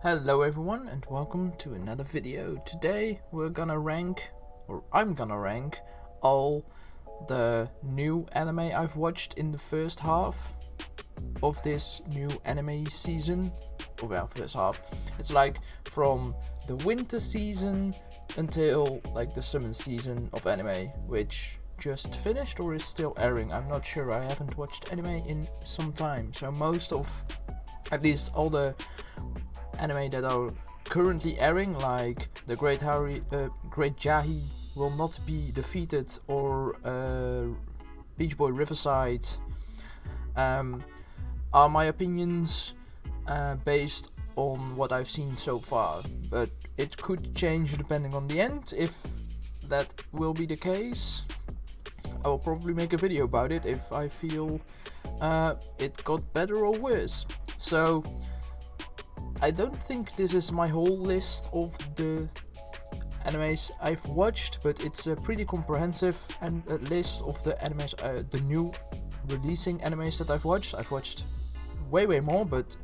Hello everyone and welcome to another video. Today I'm gonna rank all the new anime I've watched in the first half of this new anime season. First half. It's like from the winter season until like the summer season of anime, which just finished or is still airing. I'm not sure, I haven't watched anime in some time. So most of, at least all the anime that are currently airing, like the Great Jahi Will Not Be Defeated or Beach Boy Riverside, are my opinions based on what I've seen so far, but it could change depending on the end. If that will be the case, I will probably make a video about it if I feel it got better or worse. So I don't think this is my whole list of the animes I've watched, but it's a pretty comprehensive list of the animes, the new releasing animes that I've watched. I've watched way more, but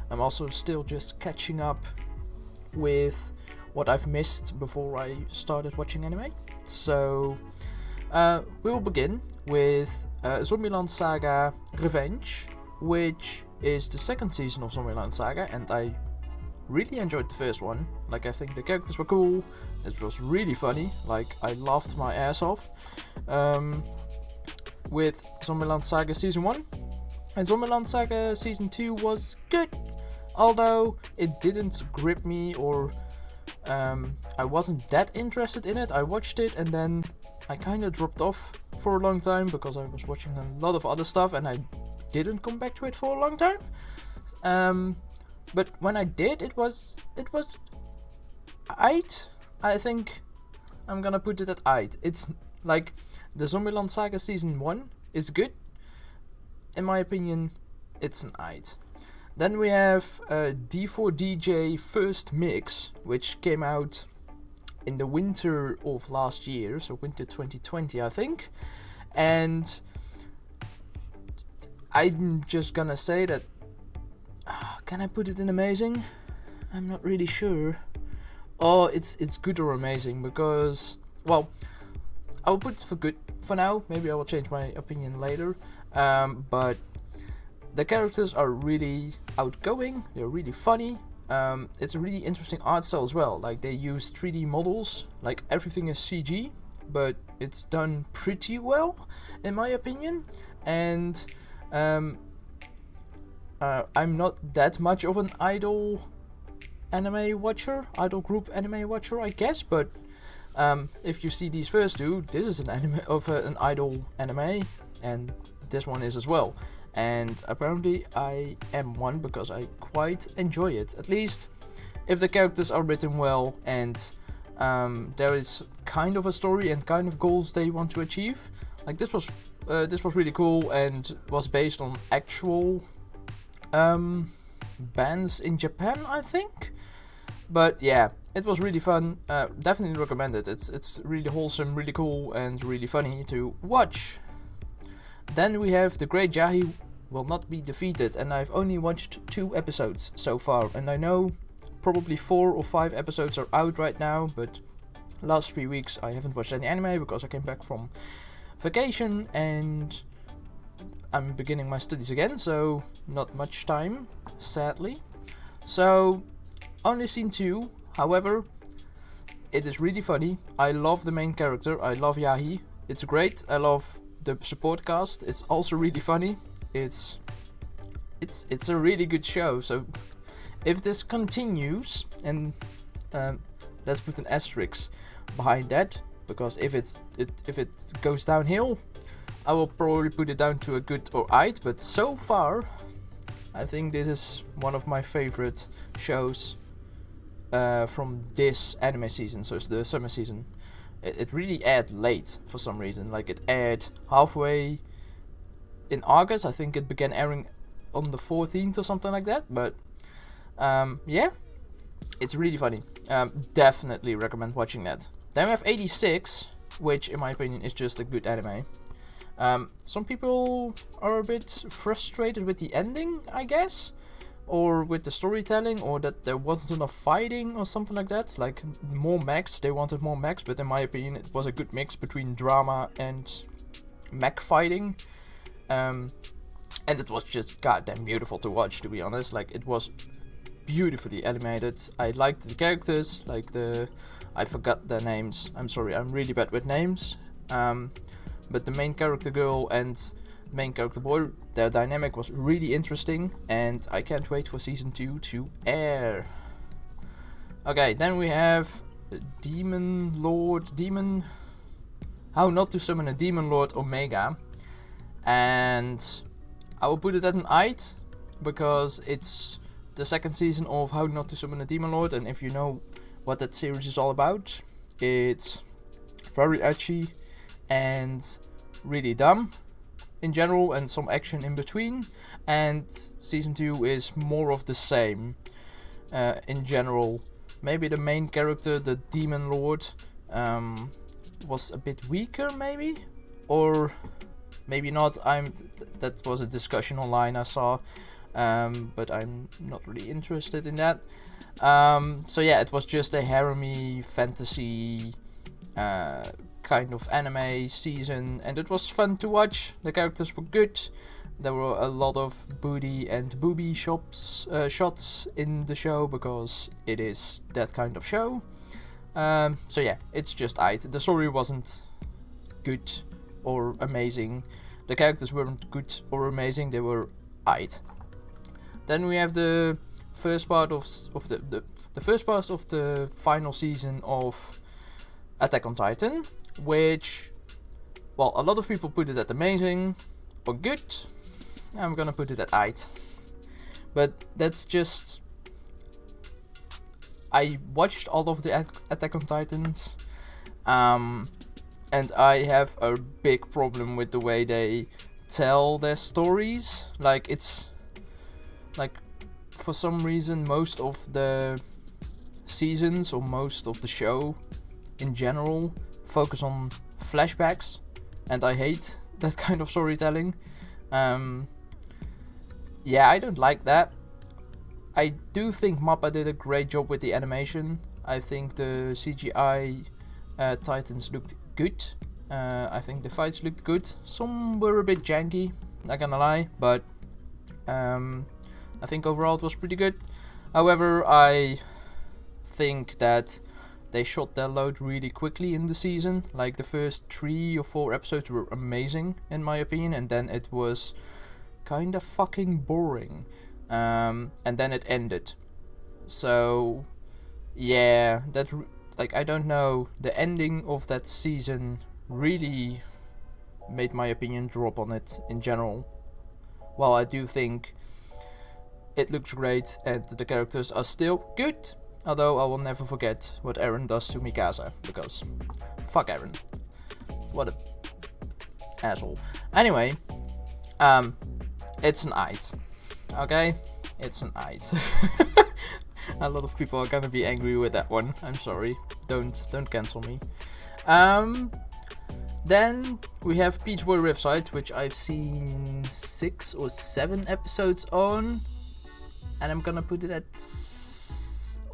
I'm also still just catching up with what I've missed before I started watching anime. So we will begin with Zombieland Saga Revenge, which is the second season of Zombieland Saga, and I really enjoyed the first one. Like, I think the characters were cool, it was really funny, like I laughed my ass off with Zombieland Saga Season 1. And Zombieland Saga Season 2 was good, although it didn't grip me, or I wasn't that interested in it. I watched it and then I kinda dropped off for a long time because I was watching a lot of other stuff and I didn't come back to it for a long time. But when I did, it was aight. I think I'm gonna put it at aight. It's like the Zombieland Saga Season 1 is good. In my opinion, it's an aight. Then we have D4DJ First Mix, which came out in the winter of last year, so winter 2020 I think. And I'm just gonna say that, can I put it in amazing? I'm not really sure. Oh, it's good or amazing, because, well, I'll put it for good for now. Maybe I will change my opinion later. But the characters are really outgoing, they're really funny. It's a really interesting art style as well. Like, they use 3D models, like everything is CG, but it's done pretty well in my opinion. And I'm not that much of an idol group anime watcher, I guess, but if you see these first two, this is an anime of an idol anime, and this one is as well. And apparently I am one, because I quite enjoy it, at least if the characters are written well and there is kind of a story and kind of goals they want to achieve. Like, this was really cool and was based on actual bands in Japan, I think. But yeah, it was really fun. Definitely recommend it. It's really wholesome, really cool, and really funny to watch. Then we have The Great Jahi Will Not Be Defeated, and I've only watched 2 episodes so far, and I know probably 4 or 5 episodes are out right now, but last 3 weeks I haven't watched any anime because I came back from vacation and I'm beginning my studies again, so not much time, sadly. So only seen 2, however, it is really funny. I love the main character, I love Yahi, it's great. I love the support cast, it's also really funny. It's a really good show. So if this continues, and let's put an asterisk behind that, because if it goes downhill, I will probably put it down to a good or aight. But so far, I think this is one of my favorite shows from this anime season. So it's the summer season. It really aired late for some reason. Like, it aired halfway in August. I think it began airing on the 14th or something like that. But yeah, it's really funny. Definitely recommend watching that. Then we have 86, which in my opinion is just a good anime. Some people are a bit frustrated with the ending, I guess, or with the storytelling, or that there wasn't enough fighting or something like that. Like more mechs, they wanted more mechs, but in my opinion it was a good mix between drama and mech fighting. And it was just goddamn beautiful to watch, to be honest. Like, it was beautifully animated. I liked the characters, like I forgot their names. I'm sorry, I'm really bad with names. But the main character girl and main character boy, their dynamic was really interesting, and I can't wait for season 2 to air. Okay, then we have How Not to Summon a Demon Lord Omega, and I will put it at an 8 because it's the second season of How Not to Summon a Demon Lord, and if you know what that series is all about, it's very ecchi and really dumb in general, and some action in between. And season 2 is more of the same in general. Maybe the main character, the Demon Lord, was a bit weaker, maybe, or maybe not. That was a discussion online I saw, but I'm not really interested in that. So yeah, it was just a harem-y fantasy kind of anime season, and it was fun to watch. The characters were good. There were a lot of booty and booby shots in the show because it is that kind of show. So yeah, it's just aight. The story wasn't good or amazing. The characters weren't good or amazing. They were aight. Then we have the first part of the first part of the final season of Attack on Titan, which, well, a lot of people put it at amazing or good. I'm gonna put it at aight. But that's just... I watched all of the Attack on Titans, and I have a big problem with the way they tell their stories. Like, it's... like, for some reason, most of the seasons, or most of the show in general, focus on flashbacks, and I hate that kind of storytelling. Yeah, I don't like that. I do think Mappa did a great job with the animation. I think the CGI Titans looked good. I think the fights looked good. Some were a bit janky, not gonna lie, but I think overall it was pretty good. However, I think that they shot their load really quickly in the season. Like, the first 3 or 4 episodes were amazing in my opinion, and then it was kinda fucking boring. And then it ended. So yeah, I don't know, the ending of that season really made my opinion drop on it in general. While I do think it looks great and the characters are still good, although I will never forget what Eren does to Mikasa, because fuck Eren. What a asshole. Anyway, it's an aight. Okay? It's an aight. A lot of people are gonna be angry with that one. I'm sorry. Don't cancel me. Then we have Peach Boy Riverside, which I've seen 6 or 7 episodes on, and I'm gonna put it at...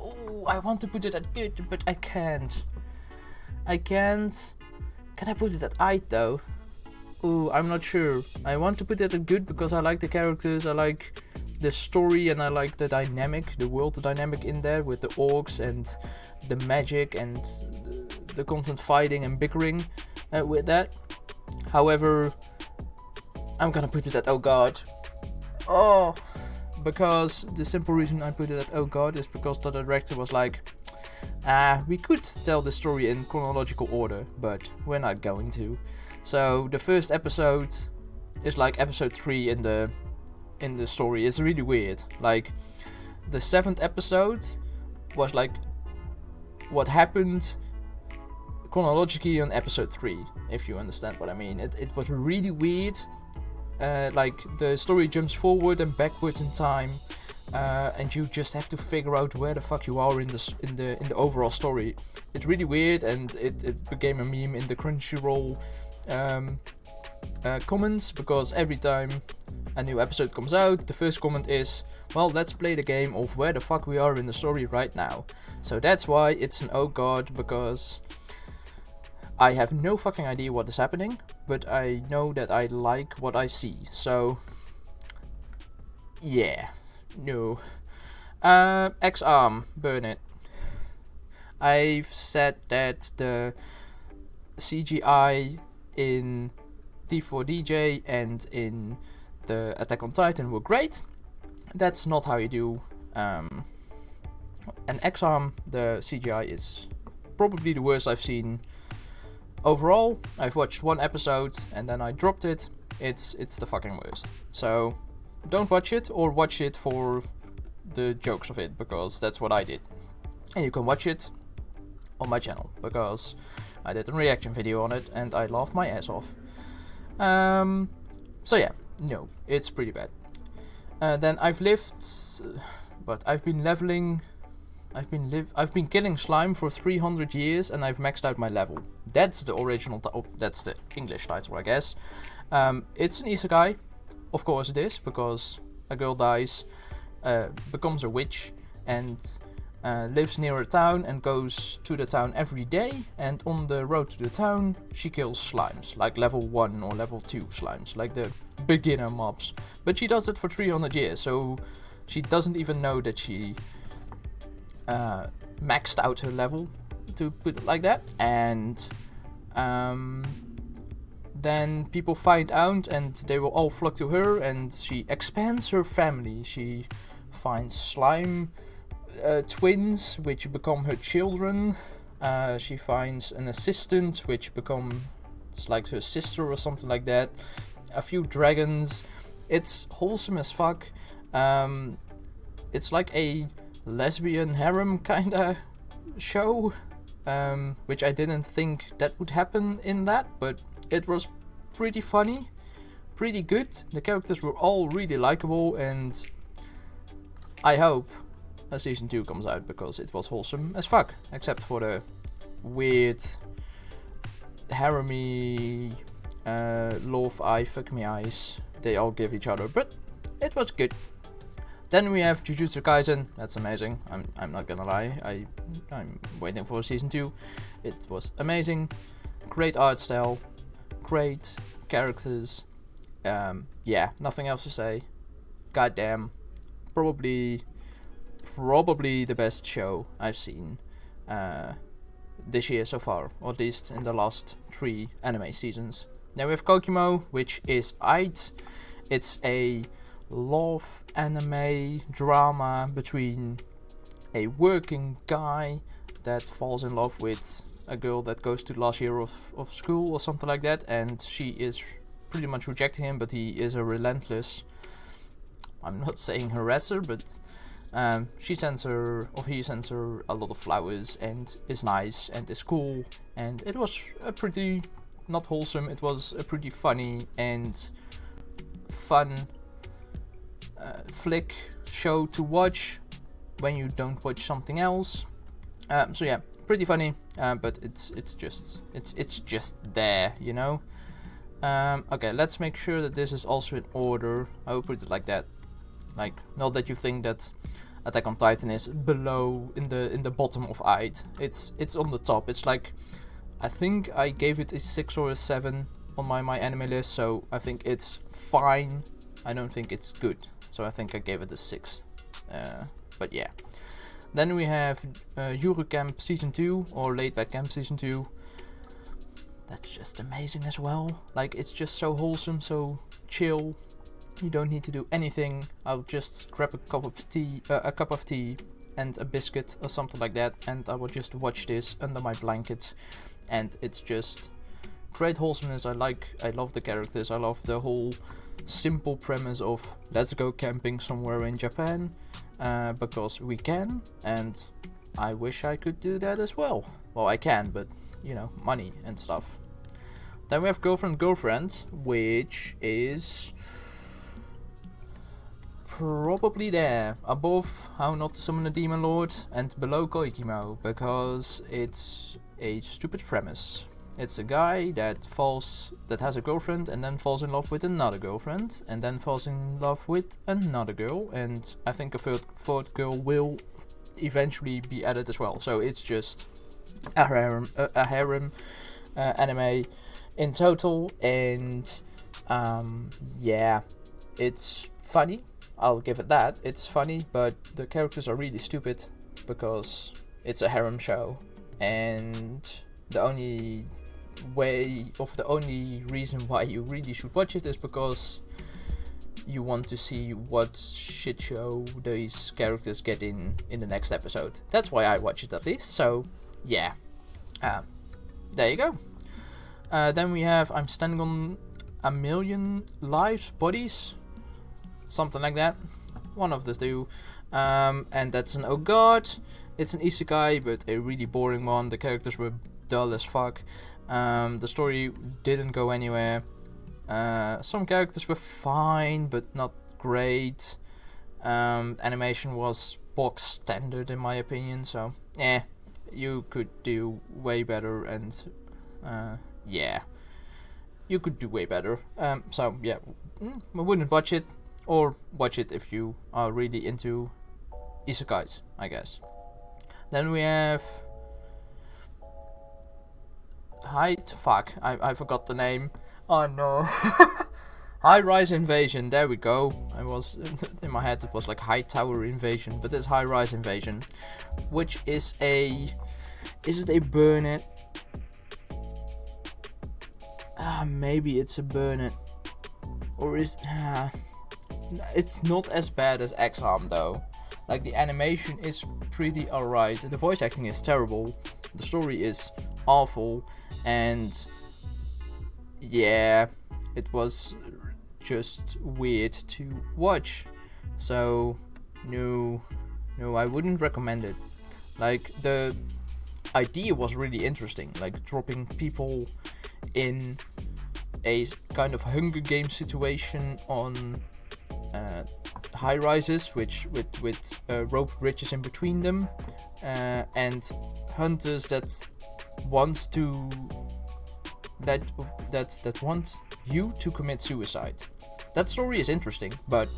oh, I want to put it at good, but I can't. Can I put it at aight though? Ooh, I'm not sure. I want to put it at good because I like the characters, I like the story, and I like the dynamic, the world dynamic in there with the orcs and the magic and the constant fighting and bickering with that. However, I'm gonna put it at oh god. Oh, because the simple reason I put it at oh god is because the director was like, we could tell the story in chronological order, but we're not going to. So the first episode is like episode 3 in the story. It's really weird. Like, the 7th episode was like what happened chronologically on episode 3, if you understand what I mean. It was really weird. Like, the story jumps forward and backwards in time, and you just have to figure out where the fuck you are in the overall story. It's really weird, and it became a meme in the Crunchyroll comments, because every time a new episode comes out, the first comment is, well, let's play the game of where the fuck we are in the story right now. So that's why it's an oh god, because I have no fucking idea what is happening, but I know that I like what I see. So yeah, no. X-Arm, burn it. I've said that the CGI in D4DJ and in the Attack on Titan were great. That's not how you do an X-Arm. The CGI is probably the worst I've seen overall. I've watched one episode and then I dropped it. It's the fucking worst. So don't watch it, or watch it for the jokes of it, because that's what I did. And you can watch it on my channel, because I did a reaction video on it and I laughed my ass off. So yeah, no, it's pretty bad. Then I've lived, but I've been leveling. I've been killing slime for 300 years and I've maxed out my level. That's the original. That's the English title, I guess. It's an isekai, of course it is, because a girl dies, becomes a witch, and lives near a town and goes to the town every day, and on the road to the town she kills slimes, like level 1 or level 2 slimes, like the beginner mobs. But she does it for 300 years, so she doesn't even know that she maxed out her level, to put it like that. And then people find out and they will all flock to her, and she expands her family. She finds slime twins which become her children. She finds an assistant which becomes like her sister or something like that. A few dragons. It's wholesome as fuck. It's like a lesbian harem kinda show, which I didn't think that would happen in that, but it was pretty funny, pretty good. The characters were all really likable, and I hope a season 2 comes out, because it was wholesome as fuck, except for the weird harem-y love eye, fuck me eyes they all give each other, but it was good. Then we have Jujutsu Kaisen. That's amazing. I'm not gonna lie. I'm waiting for season 2. It was amazing. Great art style. Great characters. Yeah, nothing else to say. Goddamn. Probably the best show I've seen this year so far, or at least in the last 3 anime seasons. Then we have Kokimo, which is aight. It's a love anime drama between a working guy that falls in love with a girl that goes to the last year of school or something like that, and she is pretty much rejecting him, but he is a relentless, I'm not saying harasser, but he sends her a lot of flowers and is nice and is cool, and it was a pretty, not wholesome, it was a pretty funny and fun flick show to watch when you don't watch something else. So yeah, pretty funny, but it's just there, you know. Okay, let's make sure that this is also in order. I will put it like that. Like, not that you think that Attack on Titan is below in the bottom of aight. It's on the top. It's like, I think I gave it a 6 or a 7 on my anime list, so I think it's fine. I don't think it's good, so I think I gave it a 6. But yeah. Then we have Yuru Camp Season 2, or Laid Back Camp Season 2. That's just amazing as well. Like, it's just so wholesome, so chill. You don't need to do anything. I'll just grab a cup of tea and a biscuit or something like that, and I will just watch this under my blanket. And it's just great wholesomeness. I love the characters. I love the whole simple premise of let's go camping somewhere in Japan, because we can, and I wish I could do that as well. Well, I can, but you know, money and stuff. Then we have Girlfriend, which is probably there, above How Not to Summon a Demon Lord and below Koikimo, because it's a stupid premise. It's a guy that has a girlfriend and then falls in love with another girlfriend and then falls in love with another girl, and I think a fourth girl will eventually be added as well. So it's just a harem anime in total, and yeah, it's funny. I'll give it that. It's funny, but the characters are really stupid because it's a harem show, and the only reason why you really should watch it is because you want to see what shit show these characters get in the next episode. That's why I watch it, at least. So yeah, there you go. Then we have I'm Standing on a Million Lives, Bodies, something like that, one of the two, and that's an oh god, it's an isekai, but a really boring one. The characters were dull as fuck. The story didn't go anywhere. Some characters were fine, but not great. Animation was box standard in my opinion, so you could do way better, and you could do way better. So yeah, I wouldn't watch it, or watch it if you are really into isekais, I guess. Then we have I forgot the name. Oh no. High Rise Invasion, there we go. I was in my head, it was like High Tower Invasion, but it's High Rise Invasion, which is is it a burnet? Maybe it's a burnet, or it's not as bad as X-Arm though. Like, the animation is pretty alright, the voice acting is terrible, the story is awful, and yeah, it was just weird to watch. So no, I wouldn't recommend it. Like, the idea was really interesting, like dropping people in a kind of Hunger Games situation on high rises, with rope bridges in between them, and hunters that want you to commit suicide. That story is interesting, but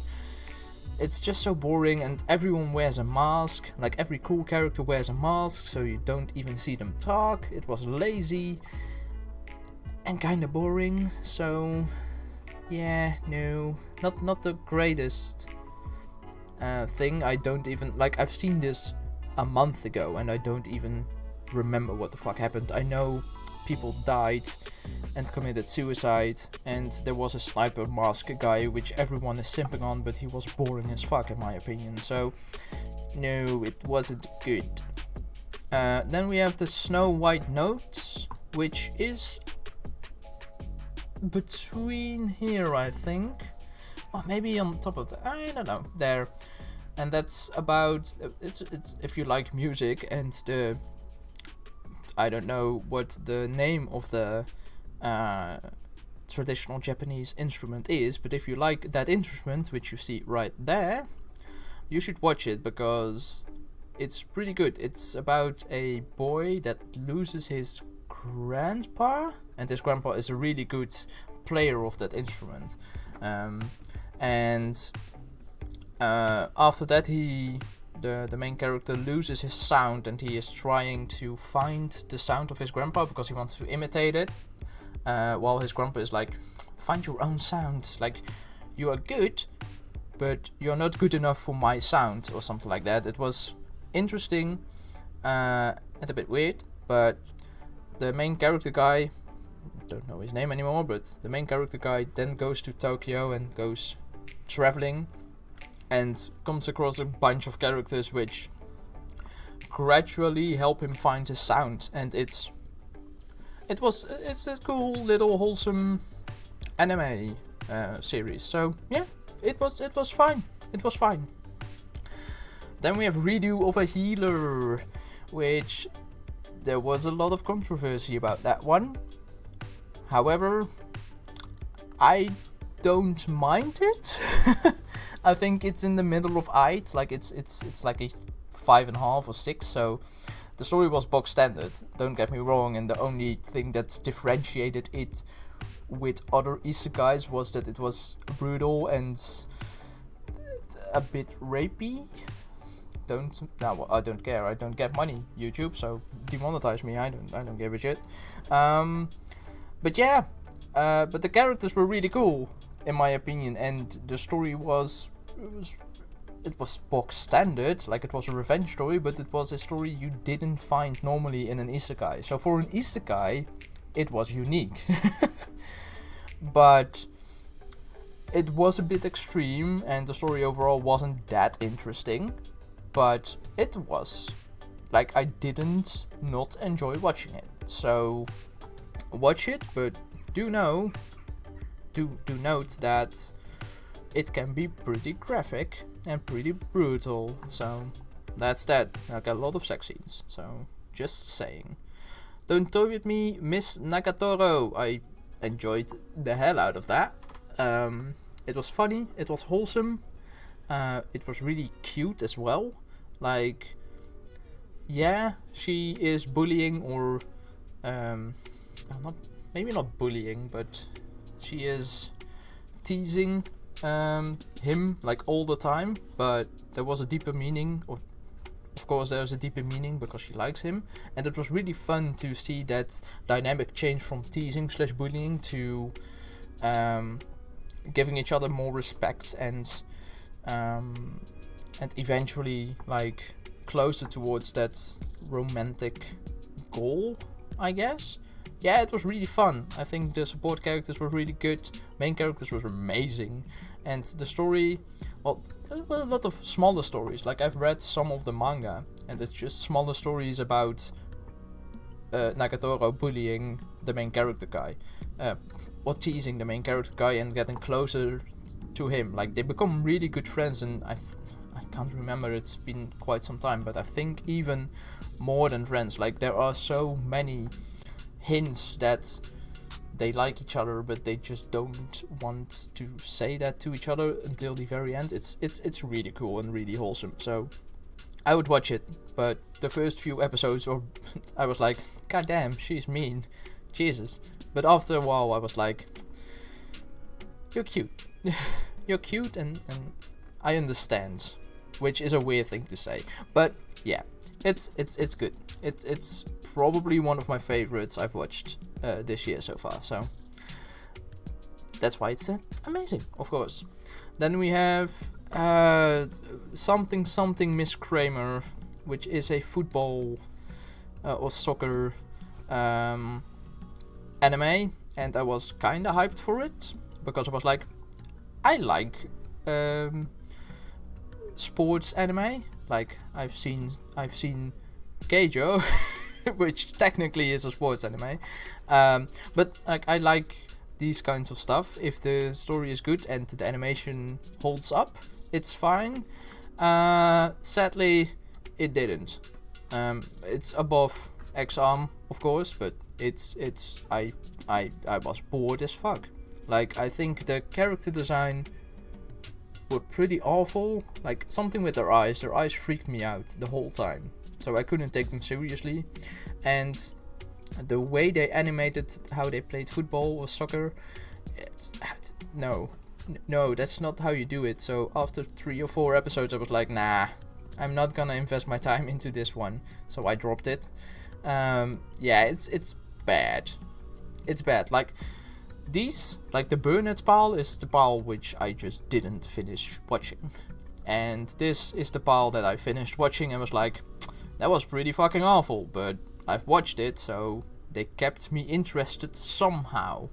it's just so boring, and everyone wears a mask. Like, every cool character wears a mask, so you don't even see them talk. It was lazy and kinda boring, so yeah, no, not the greatest thing. I don't even, like, I've seen this a month ago and I don't even remember what the fuck happened. I know people died and committed suicide, and there was a sniper mask guy which everyone is simping on, but he was boring as fuck in my opinion, so no, it wasn't good. Then we have the Snow White Notes, which is between here, I think, or maybe on top of the, I don't know, there. And that's about, it's if you like music and the, I don't know what the name of the traditional Japanese instrument is, but if you like that instrument, which you see right there, you should watch it because it's pretty good. It's about a boy that loses his grandpa, and his grandpa is a really good player of that instrument, and after that the main character loses his sound, and he is trying to find the sound of his grandpa because he wants to imitate it, while his grandpa is like, find your own sound, like, you are good but you're not good enough for my sound, or something like that. It was interesting and a bit weird, but the main character guy, don't know his name anymore, but the main character guy then goes to Tokyo and goes traveling and comes across a bunch of characters which gradually help him find his sound, and it's a cool little wholesome anime series. So yeah, it was fine. It was fine. Then we have Redo of a Healer, which there was a lot of controversy about that one. However, I don't mind it. I think it's in the middle of 8, like it's like a 5.5 or 6, so the story was box standard, don't get me wrong, and the only thing that differentiated it with other isekais was that it was brutal and a bit rapey. I don't care. I don't get money, YouTube, so demonetize me. I don't give a shit. But yeah, but the characters were really cool in my opinion, and the story was box standard, like it was a revenge story, but it was a story you didn't find normally in an isekai. So for an isekai, it was unique. But it was a bit extreme, and the story overall wasn't that interesting. But it was, like, I didn't not enjoy watching it. So watch it, but do note that it can be pretty graphic and pretty brutal. So that's that. I got a lot of sex scenes, so just saying. Don't Toy With Me, Miss Nagatoro. I enjoyed the hell out of that. It was funny, it was wholesome, it was really cute as well. Like, yeah, she is bullying, or maybe not bullying, but she is teasing him like all the time, but there was a deeper meaning, or of course there's a deeper meaning because she likes him, and it was really fun to see that dynamic change from teasing / bullying to giving each other more respect and eventually like closer towards that romantic goal, I guess. Yeah, it was really fun. I think the support characters were really good, main characters were amazing, and the story, well, a lot of smaller stories. Like, I've read some of the manga, and it's just smaller stories about Nagatoro bullying the main character guy, or teasing the main character guy and getting closer to him. Like, they become really good friends, and I can't remember, it's been quite some time, but I think even more than friends. Like, there are so many hints that they like each other, but they just don't want to say that to each other until the very end. It's really cool and really wholesome, so I would watch it. But the first few episodes, I was like, god damn, she's mean, Jesus. But after a while I was like, you're cute. You're cute, and I understand, which is a weird thing to say, but yeah, it's good. It's probably one of my favorites I've watched this year so far, so that's why it's amazing, of course. Then we have something Miss Kramer, which is a football or soccer anime, and I was kinda hyped for it because I was like, I like sports anime. Like, I've seen Keijo, which technically is a sports anime, but like, I like these kinds of stuff. If the story is good and the animation holds up, it's fine. Sadly, it didn't. It's above X-Arm, of course, but I was bored as fuck. Like, I think the character design were pretty awful. Like, something with their eyes freaked me out the whole time, so I couldn't take them seriously. And the way they animated how they played football or soccer, no, that's not how you do it. So after 3 or 4 episodes I was like, nah, I'm not gonna invest my time into this one, so I dropped it. Yeah, it's bad. It's bad. Like, the Burnett pile is the pile which I just didn't finish watching, and this is the pile that I finished watching and was like, that was pretty fucking awful, but I've watched it, so they kept me interested somehow.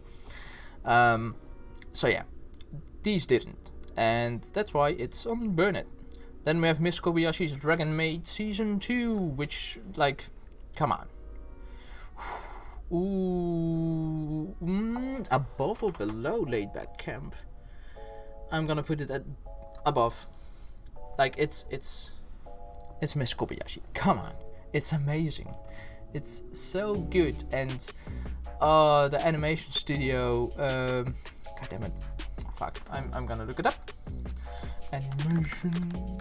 So yeah, these didn't, and that's why it's on Burnett. Then we have Miss Kobayashi's Dragon Maid Season 2, which, like, come on. Ooh, above or below Laid Back Camp? I'm gonna put it at above. Like, it's Miss Kobayashi. Come on, it's amazing. It's so good, and the animation studio. God damn it! Fuck, I'm gonna look it up. Animation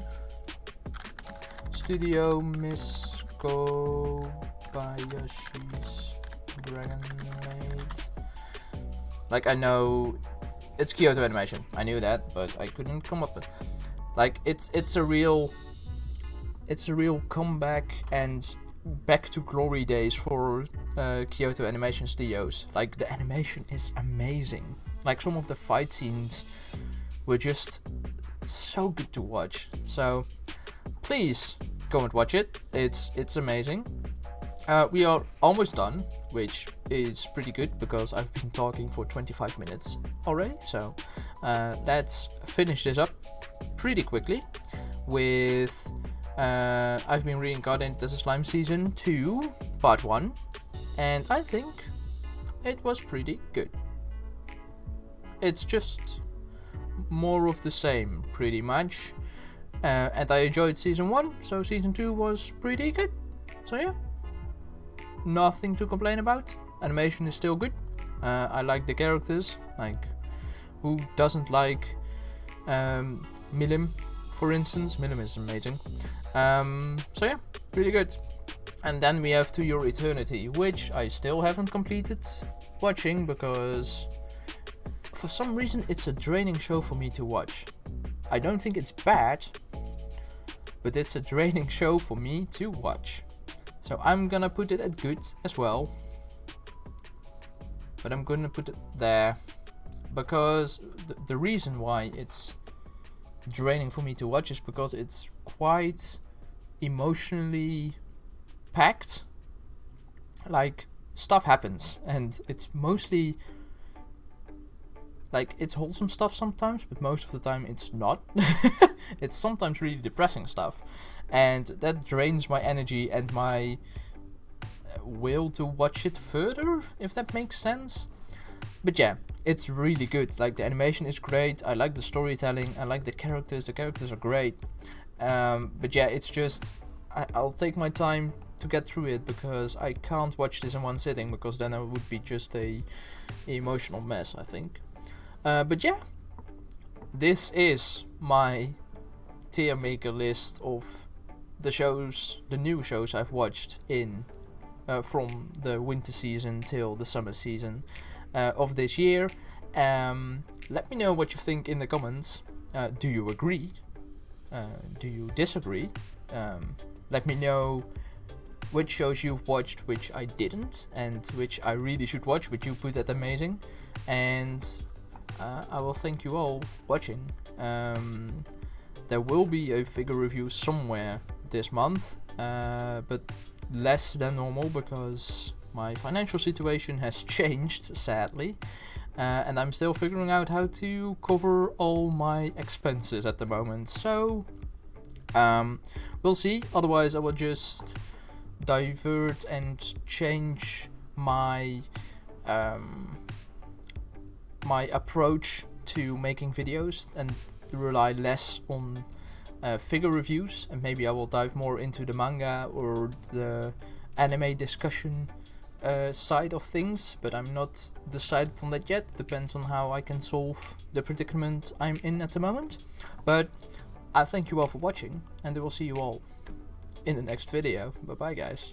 studio Miss Kobayashi's Dragon Maid. Like, I know it's Kyoto Animation. I knew that, but I couldn't come up with. Like, it's a real comeback and back to glory days for Kyoto Animation Studios. Like, the animation is amazing. Like, some of the fight scenes were just so good to watch. So please go and watch it. It's amazing. We are almost done, which is pretty good because I've been talking for 25 minutes already. So let's finish this up pretty quickly with I've been reincarnated as a slime season 2 part 1, and I think it was pretty good. It's just more of the same pretty much, and I enjoyed season 1, so season 2 was pretty good. So yeah, nothing to complain about. Animation is still good. I like the characters. Like, who doesn't like Milim, for instance? Milim is amazing. So yeah, really good. And then we have To Your Eternity, which I still haven't completed watching because for some reason it's a draining show for me to watch. I don't think it's bad, but it's a draining show for me to watch. So I'm gonna put it at good as well. But I'm gonna put it there because the reason why it's draining for me to watch is because it's quite emotionally packed. Like, stuff happens and it's mostly like, it's wholesome stuff sometimes, but most of the time it's not. It's sometimes really depressing stuff, and that drains my energy and my will to watch it further, if that makes sense. But yeah, it's really good. Like, the animation is great, I like the storytelling, I like the characters are great. But yeah, it's just I'll take my time to get through it because I can't watch this in one sitting, because then it would be just a emotional mess, I think. But yeah, this is my tier maker list of the new shows I've watched in from the winter season till the summer season of this year. Let me know what you think in the comments. Do you agree? Do you disagree? Let me know which shows you've watched which I didn't, and which I really should watch, which you put at amazing. And I will thank you all for watching. There will be a figure review somewhere this month, but less than normal because my financial situation has changed, sadly, and I'm still figuring out how to cover all my expenses at the moment. So we'll see. Otherwise, I will just divert and change my my approach to making videos and rely less on figure reviews, and maybe I will dive more into the manga or the anime discussion side of things, but I'm not decided on that yet. Depends on how I can solve the predicament I'm in at the moment. But I thank you all for watching, and I will see you all in the next video. Bye bye, guys.